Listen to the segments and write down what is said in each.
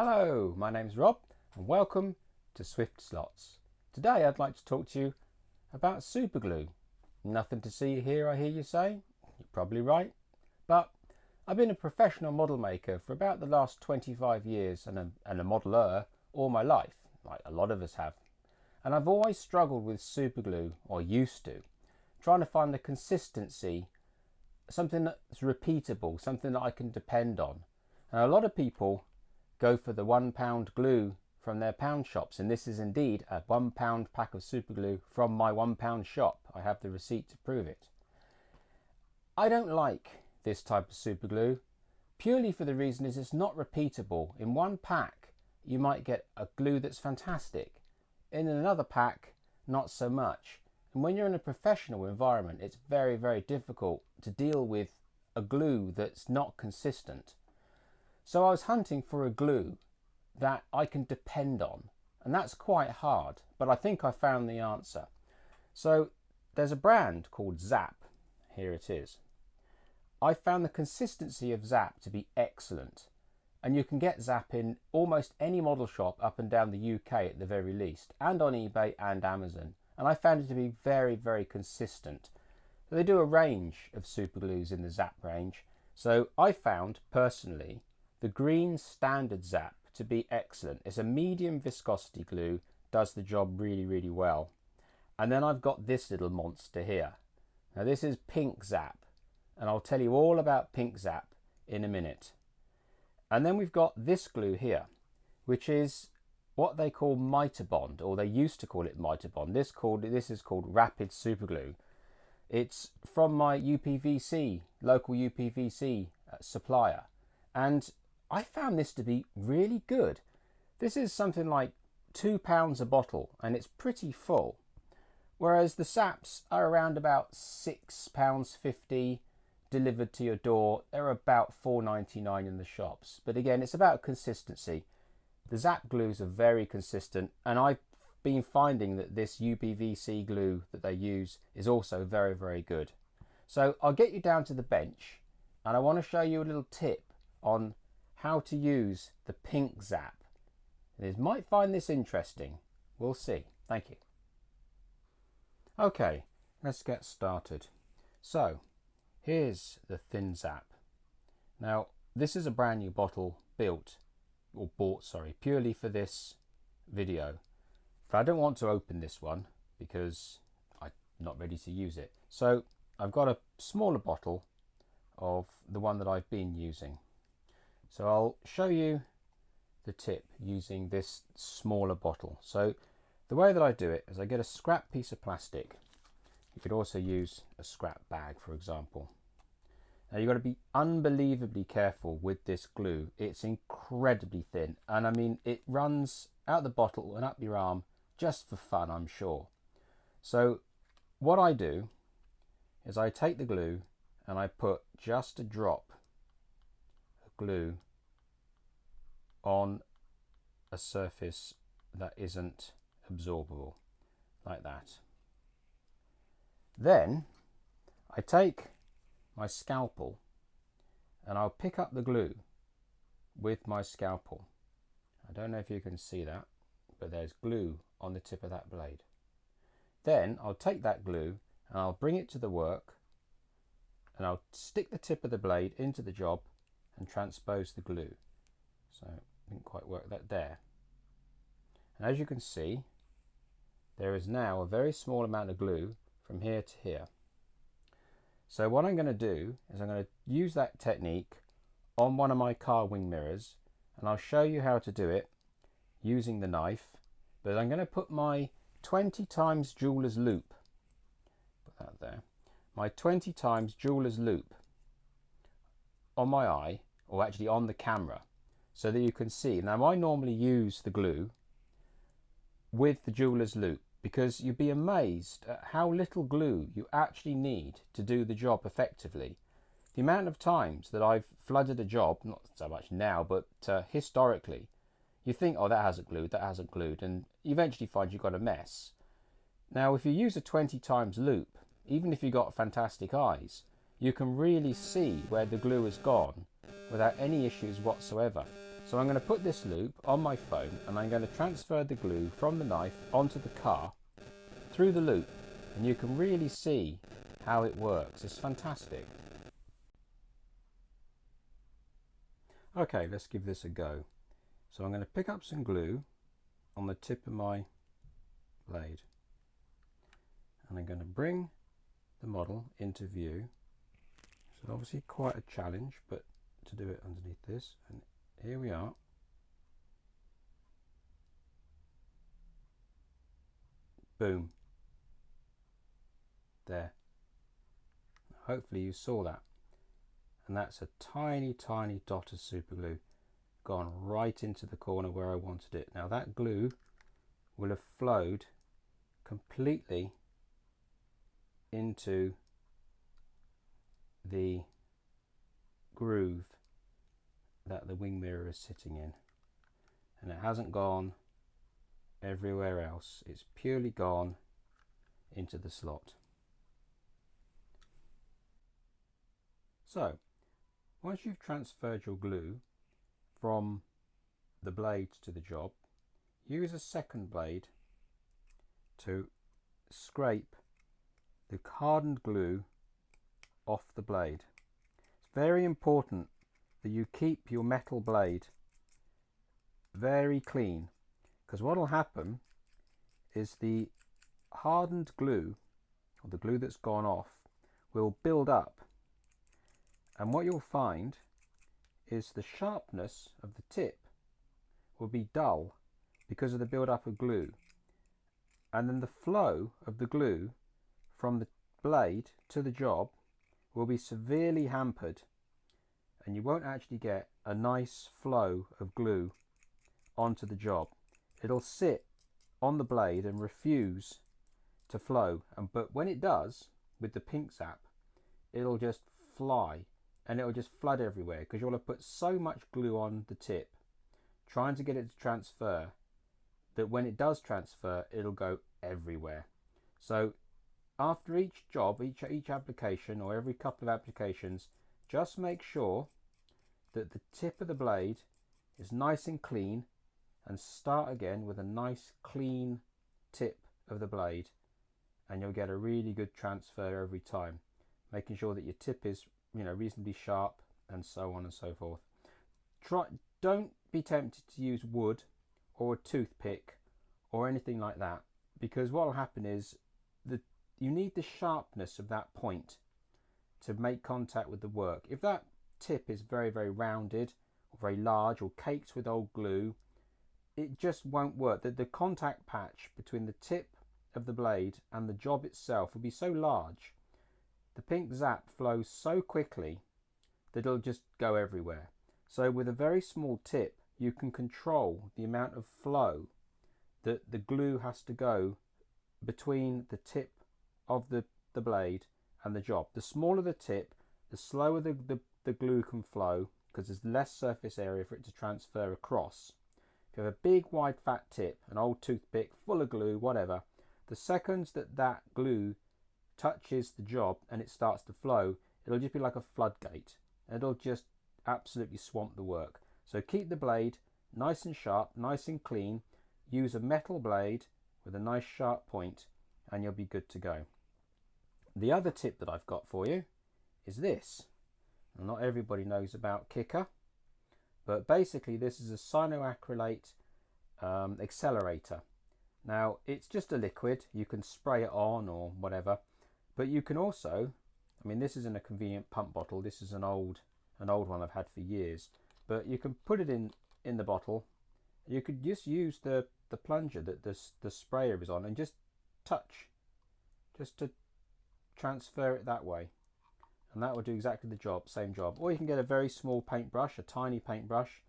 Hello, my name's Rob and welcome to Swift Slots. Today I'd like to talk to you about superglue. Nothing to see here, I hear you say. You're probably right. But I've been a professional model maker for about the last 25 years and a modeler all my life, like a lot of us have. And I've always struggled with superglue, or used to, trying to find the consistency, something that's repeatable, something that I can depend on. And a lot of people go for the £1 glue from their pound shops, and this is indeed a £1 pack of superglue from my £1 shop. I have the receipt to prove it. I don't like this type of superglue purely for the reason is it's not repeatable. In one pack you might get a glue that's fantastic, in another pack not so much. And when you're in a professional environment, it's very, very difficult to deal with a glue that's not consistent. So I was hunting for a glue that I can depend on, and that's quite hard, but I think I found the answer. So there's a brand called Zap. Here it is. I found the consistency of Zap to be excellent, and you can get Zap in almost any model shop up and down the UK at the very least, and on eBay and Amazon, and I found it to be very, very consistent. They do a range of superglues in the Zap range, so I found personally the green standard Zap to be excellent. It's a medium viscosity glue, does the job really, really well. And then I've got this little monster here. Now this is pink Zap, and I'll tell you all about pink Zap in a minute. And then we've got this glue here, which is what they call Mitabond, or they used to call it Mitabond. This is called Rapid Superglue. It's from my UPVC, local UPVC supplier, and I found this to be really good. This is something like £2 a bottle, and it's pretty full. Whereas the Zaps are around about £6.50 delivered to your door. They're about £4.99 in the shops. But again, it's about consistency. The Zap glues are very consistent, and I've been finding that this UPVC glue that they use is also very, very good. So I'll get you down to the bench, and I want to show you a little tip on how to use the pink Zap. You might find this interesting. We'll see. Thank you. Okay, let's get started. So here's the thin Zap. Now this is a brand new bottle bought purely for this video. But I don't want to open this one because I'm not ready to use it. So I've got a smaller bottle of the one that I've been using. So I'll show you the tip using this smaller bottle. So the way that I do it is I get a scrap piece of plastic. You could also use a scrap bag, for example. Now you've got to be unbelievably careful with this glue. It's incredibly thin, and I mean it runs out the bottle and up your arm just for fun, I'm sure. So what I do is I take the glue and I put just a drop glue on a surface that isn't absorbable, like that. Then I take my scalpel and I'll pick up the glue with my scalpel. I don't know if you can see that, but there's glue on the tip of that blade. Then I'll take that glue and I'll bring it to the work, and I'll stick the tip of the blade into the job and transpose the glue. So I didn't quite work that there. And as you can see, there is now a very small amount of glue from here to here. So what I'm going to do is I'm going to use that technique on one of my car wing mirrors, and I'll show you how to do it using the knife. But I'm going to put my 20 times jeweler's loop, put that there, my 20 times jeweler's loop on my eye, or actually on the camera, so that you can see. Now I normally use the glue with the jeweler's loop because you'd be amazed at how little glue you actually need to do the job effectively. The amount of times that I've flooded a job, not so much now, but historically, you think, oh, that hasn't glued, and you eventually find you've got a mess. Now if you use a 20 times loop, even if you've got fantastic eyes, you can really see where the glue has gone without any issues whatsoever. So I'm going to put this loop on my phone and I'm going to transfer the glue from the knife onto the car through the loop, and you can really see how it works. It's fantastic. Okay, let's give this a go. So I'm going to pick up some glue on the tip of my blade and I'm going to bring the model into view. So obviously quite a challenge, but to do it underneath this, and here we are. Boom. There. Hopefully you saw that. And that's a tiny, tiny dot of super glue gone right into the corner where I wanted it. Now that glue will have flowed completely into the groove that the wing mirror is sitting in, and it hasn't gone everywhere else. It's purely gone into the slot. So once you've transferred your glue from the blade to the job, use a second blade to scrape the hardened glue off the blade. It's very important that you keep your metal blade very clean, because what will happen is the hardened glue, or the glue that's gone off, will build up, and what you'll find is the sharpness of the tip will be dull because of the build up of glue, and then the flow of the glue from the blade to the job will be severely hampered, and you won't actually get a nice flow of glue onto the job. It'll sit on the blade and refuse to flow, but when it does with the pink zap, it'll just fly and it'll just flood everywhere, because you'll have put so much glue on the tip trying to get it to transfer that when it does transfer, it'll go everywhere. So after each job, each application, or every couple of applications, just make sure that the tip of the blade is nice and clean, and start again with a nice clean tip of the blade, and you'll get a really good transfer every time, making sure that your tip is, you know, reasonably sharp, and so on and so forth. Don't be tempted to use wood or a toothpick or anything like that, because what will happen is that you need the sharpness of that point to make contact with the work. If that tip is very, very rounded or very large or caked with old glue, it just won't work. The contact patch between the tip of the blade and the job itself will be so large, the pink zap flows so quickly that it'll just go everywhere. So with a very small tip, you can control the amount of flow that the glue has to go between the tip of the blade and the job. The smaller the tip, the slower the glue can flow, because there's less surface area for it to transfer across. If you have a big wide fat tip, an old toothpick full of glue, whatever, the seconds that glue touches the job and it starts to flow, it'll just be like a floodgate, and it'll just absolutely swamp the work. So keep the blade nice and sharp, nice and clean. Use a metal blade with a nice sharp point, and you'll be good to go. The other tip that I've got for you is this. Now, not everybody knows about Kicker, but basically this is a cyanoacrylate accelerator. Now it's just a liquid, you can spray it on or whatever, but you can also, I mean, this isn't a convenient pump bottle, this is an old one I've had for years, but you can put it in the bottle. You could just use the plunger that the sprayer is on and just touch, just to transfer it that way, and that will do exactly the job, same job. Or you can get a very small paintbrush, a tiny paintbrush,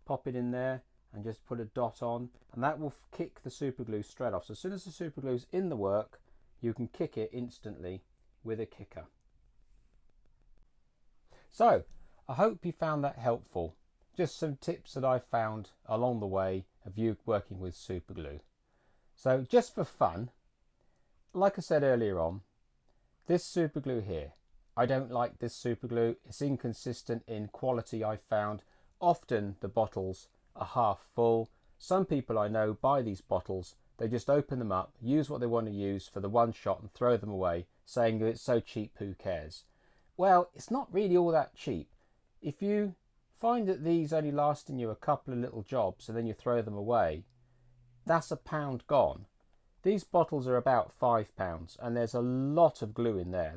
pop it in there and just put a dot on, and that will kick the super glue straight off. So as soon as the super glue is in the work, you can kick it instantly with a Kicker. So I hope you found that helpful. Just some tips that I found along the way of you working with super glue. So just for fun, like I said earlier on, this super glue here, I don't like this super glue. It's inconsistent in quality, I found, often the bottles are half full. Some people I know buy these bottles, they just open them up, use what they want to use for the one shot and throw them away, saying it's so cheap, who cares? Well, it's not really all that cheap. If you find that these only lasting you a couple of little jobs and then you throw them away, that's £1 gone. These bottles are about £5 and there's a lot of glue in there.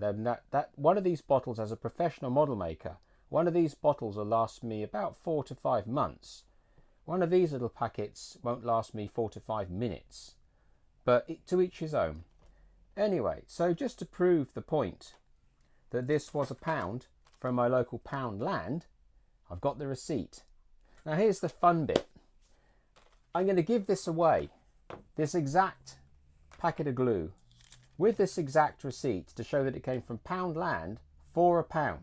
One of these bottles, as a professional model maker, one of these bottles will last me about 4 to 5 months. One of these little packets won't last me 4 to 5 minutes. But to each his own. Anyway, so just to prove the point that this was £1 from my local Poundland, I've got the receipt. Now here's the fun bit. I'm going to give this away, this exact packet of glue, with this exact receipt to show that it came from Poundland for £1.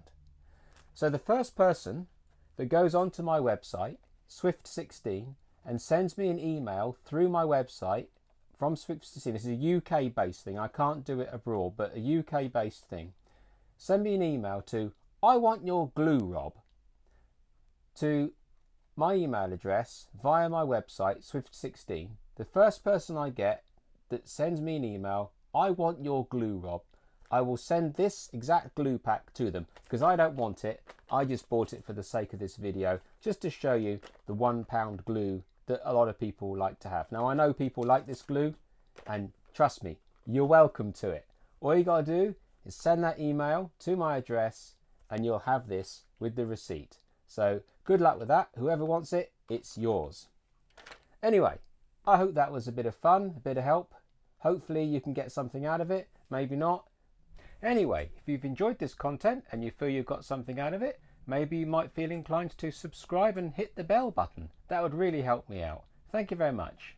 So the first person that goes onto my website, Swift16, and sends me an email through my website from Swift16, this is a UK based thing, I can't do it abroad, but a UK based thing, send me an email to "I want your glue, Rob," to my email address via my website, Swift16. The first person I get that sends me an email, "I want your glue, Rob," I will send this exact glue pack to them, because I don't want it. I just bought it for the sake of this video, just to show you the £1 glue that a lot of people like to have. Now I know people like this glue, and trust me, you're welcome to it. All you got to do is send that email to my address and you'll have this with the receipt. So good luck with that. Whoever wants it, it's yours. Anyway, I hope that was a bit of fun, a bit of help. Hopefully you can get something out of it, maybe not. Anyway, if you've enjoyed this content and you feel you've got something out of it, maybe you might feel inclined to subscribe and hit the bell button. That would really help me out. Thank you very much.